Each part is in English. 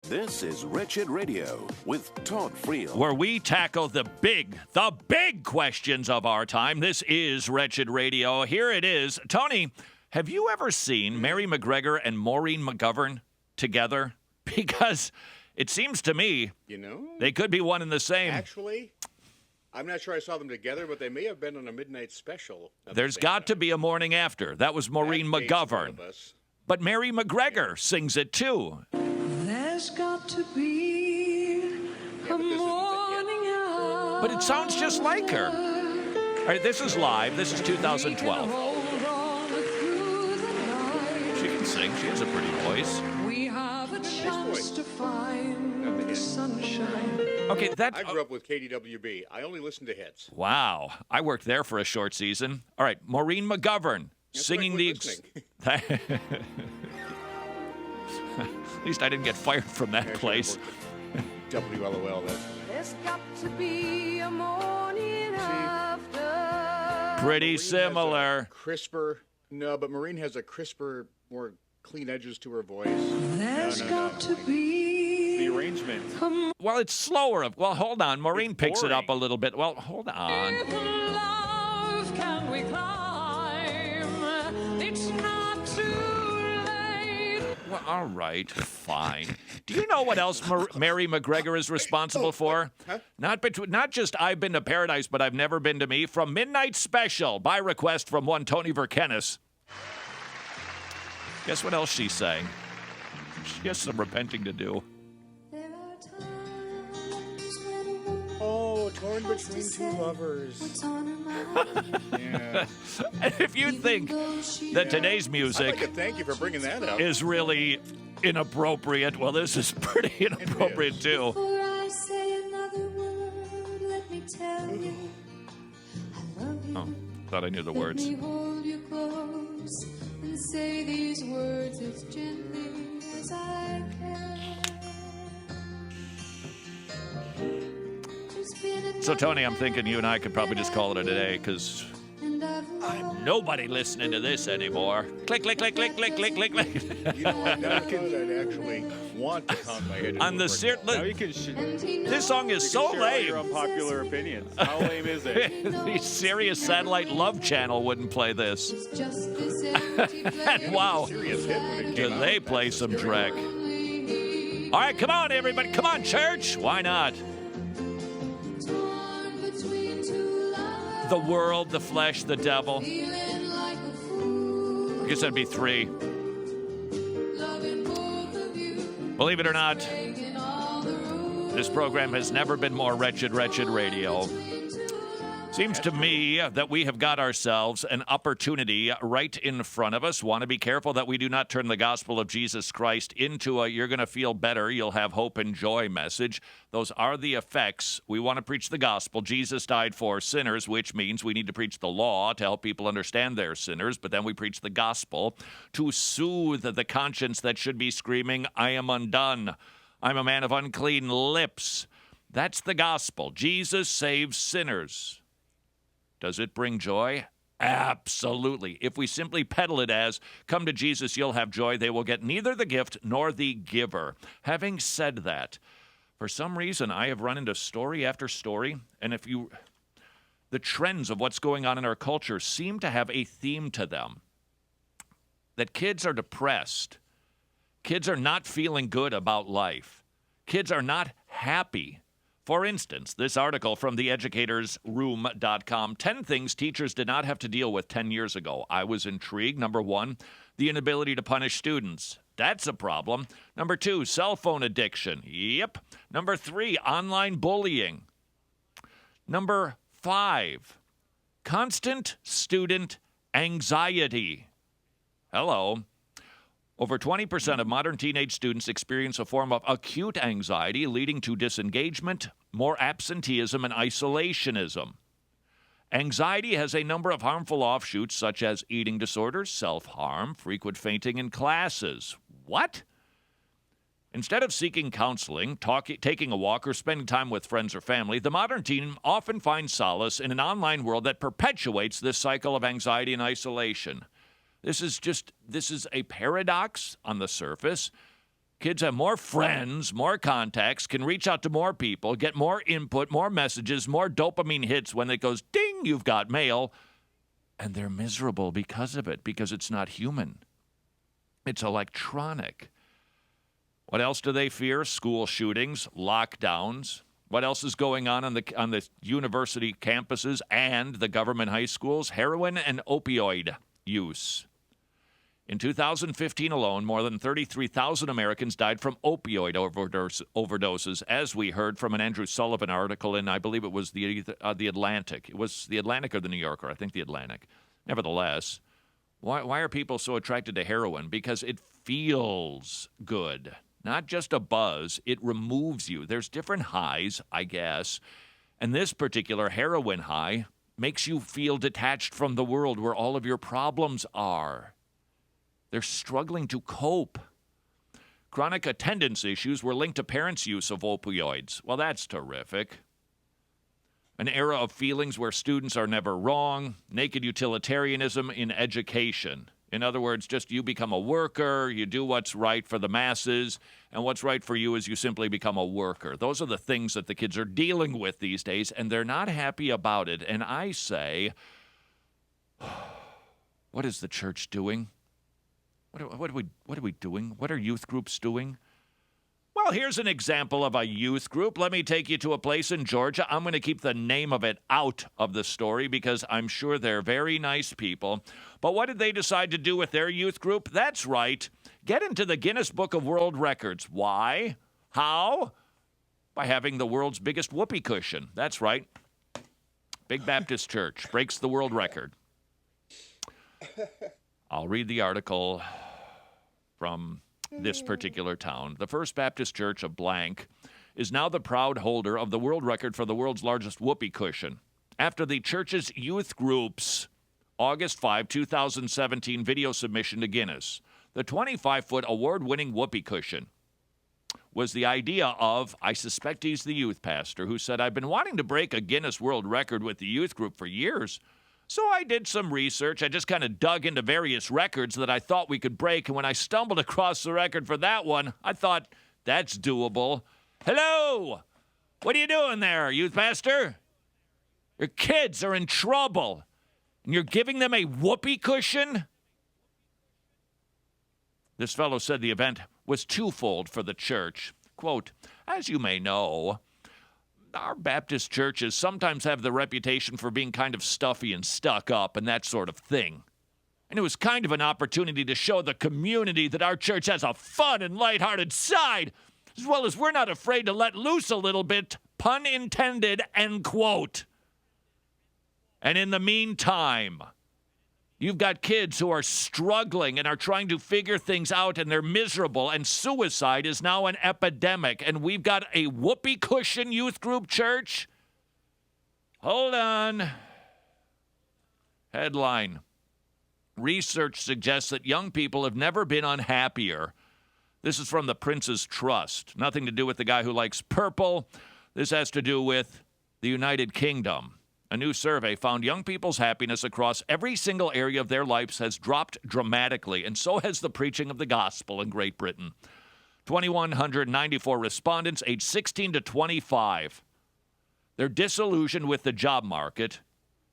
This is Wretched Radio with Todd Friel, where we tackle the big questions of our time. This is Wretched Radio. Here it is. Tony, have you ever seen Mary McGregor and Maureen McGovern together? Because it seems to me, they could be one and the same. Actually, I'm not sure I saw them together, but they may have been on a midnight special. There's got to be a morning after. That was Maureen McGovern. But Mary McGregor sings it too. There's got to be a morning hour. But it sounds just like her. All right, this is live. This is 2012. She can sing. She has a pretty voice. We have a chance to find sunshine. Okay, I grew up with KDWB. I only listened to hits. Wow. I worked there for a short season. All right, Maureen McGovern singing the... At least I didn't get fired from that place. WLOL. There's got to be a morning after. Pretty similar. Crisper. No, but Maureen has a crisper, more clean edges to her voice. There's got to be the arrangement. Well, it's slower. Well, hold on. Maureen picks it up a little bit. Well, hold on. With love can we climb? It's not too late. Well, all right, fine. Do you know what else Mary McGregor is responsible for? Huh? Not just I've Been to Paradise, but I've Never Been to Me. From Midnight Special, by request from one Tony Verkenis. Guess what else she sang? She has some repenting to do. There are times when Oh, torn between two lovers. what's on her mind. Yeah. And if you think that today's I'd music like to thank you for bringing that up. is really inappropriate, well, this is pretty inappropriate too. Before I say another word, let me tell you I love you. Oh, thought I knew the Let words. me hold you close and say these words as gently as I can. Just been So, Tony, I'm thinking you and I could probably just call it a day, because and I've nobody listening to this anymore. Click, click, click, click, click, click, click, click. You know, I never thought I'd actually want to pound my head. On the Now you can this song is so share all your lame. unpopular opinions. How lame is it? The Sirius Satellite Love Channel wouldn't play this. just this empty place. Wow. Serious hit when it Do came out. they play some Drek? All right, come on, everybody. Come on, church. Why not? Torn between two lovers, The world, the flesh, the devil. feeling like a fool, I guess that'd be three. loving both of you, Believe it or not, taking all the rules. this program has never been more wretched radio. Seems to me that we have got ourselves an opportunity right in front of us. Want to be careful that we do not turn the gospel of Jesus Christ into a you're going to feel better, you'll have hope and joy message. Those are the effects. We want to preach the gospel. Jesus died for sinners, which means we need to preach the law to help people understand they're sinners. But then we preach the gospel to soothe the conscience that should be screaming, I am undone. I'm a man of unclean lips. That's the gospel. Jesus saves sinners. Does it bring joy? Absolutely. If we simply peddle it as, come to Jesus, you'll have joy, they will get neither the gift nor the giver. Having said that, for some reason, I have run into story after story, and the trends of what's going on in our culture seem to have a theme to them. That kids are depressed. Kids are not feeling good about life. Kids are not happy. For instance, this article from theeducatorsroom.com, 10 things teachers did not have to deal with 10 years ago. I was intrigued. Number 1, the inability to punish students. That's a problem. Number 2, cell phone addiction. Yep. Number 3, online bullying. Number 5, constant student anxiety. Hello. Over 20% of modern teenage students experience a form of acute anxiety, leading to disengagement, more absenteeism, and isolationism. Anxiety has a number of harmful offshoots, such as eating disorders, self-harm, frequent fainting in classes. What? Instead of seeking counseling, taking a walk, or spending time with friends or family, the modern teen often finds solace in an online world that perpetuates this cycle of anxiety and isolation. This is a paradox on the surface. Kids have more friends, more contacts, can reach out to more people, get more input, more messages, more dopamine hits when it goes, ding, you've got mail. And they're miserable because of it, because it's not human. It's electronic. What else do they fear? School shootings, lockdowns. What else is going on the university campuses and the government high schools? Heroin and opioid use. In 2015 alone, more than 33,000 Americans died from opioid overdoses, as we heard from an Andrew Sullivan article in, I believe it was the Atlantic. It was the Atlantic or the New Yorker, I think the Atlantic. Nevertheless, why are people so attracted to heroin? Because it feels good. Not just a buzz, it removes you. There's different highs, I guess. And this particular heroin high makes you feel detached from the world where all of your problems are. They're struggling to cope. Chronic attendance issues were linked to parents' use of opioids. Well, that's terrific. An era of feelings where students are never wrong. Naked utilitarianism in education. In other words, just you become a worker, you do what's right for the masses, and what's right for you is you simply become a worker. Those are the things that the kids are dealing with these days, and they're not happy about it. And I say, what is the church doing? What are we doing? What are youth groups doing? Well, here's an example of a youth group. Let me take you to a place in Georgia. I'm going to keep the name of it out of the story because I'm sure they're very nice people. But what did they decide to do with their youth group? That's right. Get into the Guinness Book of World Records. Why? How? By having the world's biggest whoopee cushion. That's right. Big Baptist Church breaks the world record. I'll read the article from this particular town. The First Baptist Church of blank is now the proud holder of the world record for the world's largest whoopee cushion. After the church's youth group's August 5, 2017 video submission to Guinness, the 25-foot award-winning whoopee cushion was the idea of, I suspect he's the youth pastor, who said, I've been wanting to break a Guinness World Record with the youth group for years. So I did some research. I just kind of dug into various records that I thought we could break. And when I stumbled across the record for that one, I thought, that's doable. Hello! What are you doing there, youth pastor? Your kids are in trouble. And you're giving them a whoopee cushion? This fellow said the event was twofold for the church. Quote, as you may know, our Baptist churches sometimes have the reputation for being kind of stuffy and stuck up and that sort of thing. And it was kind of an opportunity to show the community that our church has a fun and lighthearted side, as well as we're not afraid to let loose a little bit, pun intended, end quote. And in the meantime, you've got kids who are struggling and are trying to figure things out, and they're miserable, and suicide is now an epidemic, and we've got a whoopee cushion youth group church? Hold on. Headline. Research suggests that young people have never been unhappier. This is from the Prince's Trust. Nothing to do with the guy who likes purple. This has to do with the United Kingdom. A new survey found young people's happiness across every single area of their lives has dropped dramatically, and so has the preaching of the gospel in Great Britain. 2,194 respondents aged 16 to 25. They're disillusioned with the job market.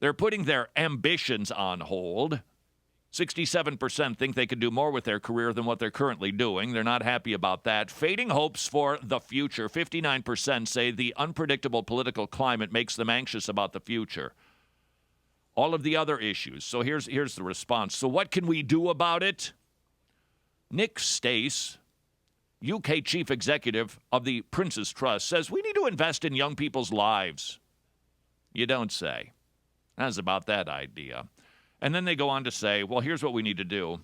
They're putting their ambitions on hold. 67% think they could do more with their career than what they're currently doing. They're not happy about that. Fading hopes for the future. 59% say the unpredictable political climate makes them anxious about the future. All of the other issues. So here's the response. So what can we do about it? Nick Stace, UK chief executive of the Prince's Trust, says we need to invest in young people's lives. You don't say. That's about that idea. And then they go on to say, well, here's what we need to do.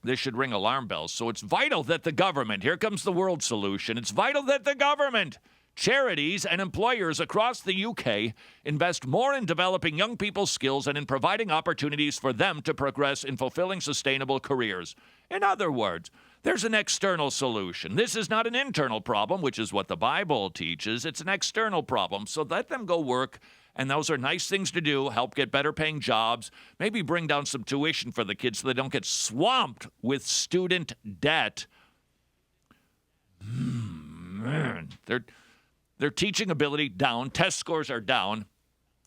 This should ring alarm bells. So it's vital that the government, here comes the world solution, it's vital that the government, charities, and employers across the UK invest more in developing young people's skills and in providing opportunities for them to progress in fulfilling sustainable careers. In other words, there's an external solution. This is not an internal problem, which is what the Bible teaches. It's an external problem. So let them go work. And those are nice things to do, help get better paying jobs, maybe bring down some tuition for the kids so they don't get swamped with student debt. Man, their teaching ability down, test scores are down,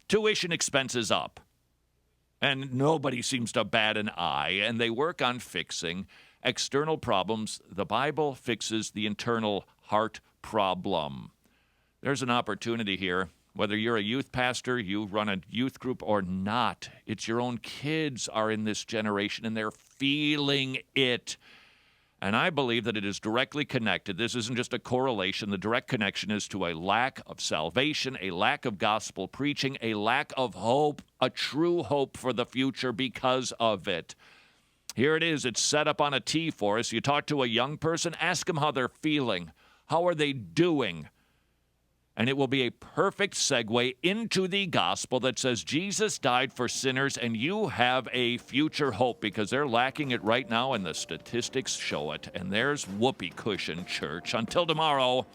tuition expenses up. And nobody seems to bat an eye, and they work on fixing external problems. The Bible fixes the internal heart problem. There's an opportunity here. Whether you're a youth pastor, you run a youth group or not, it's your own kids are in this generation, and they're feeling it. And I believe that it is directly connected. This isn't just a correlation. The direct connection is to a lack of salvation, a lack of gospel preaching, a lack of hope, a true hope for the future because of it. Here it is. It's set up on a T for us. You talk to a young person, ask them how they're feeling. How are they doing? And it will be a perfect segue into the gospel that says Jesus died for sinners and you have a future hope, because they're lacking it right now and the statistics show it. And there's whoopee cushion, church. Until tomorrow,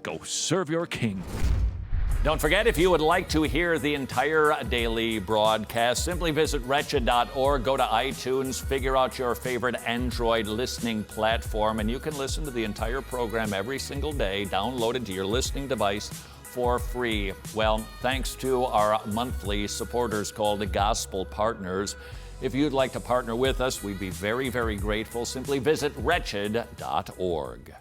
go serve your king. Don't forget, if you would like to hear the entire daily broadcast, simply visit wretched.org, go to iTunes, figure out your favorite Android listening platform, and you can listen to the entire program every single day, downloaded to your listening device for free. Well, thanks to our monthly supporters called the Gospel Partners. If you'd like to partner with us, we'd be very, very grateful. Simply visit wretched.org.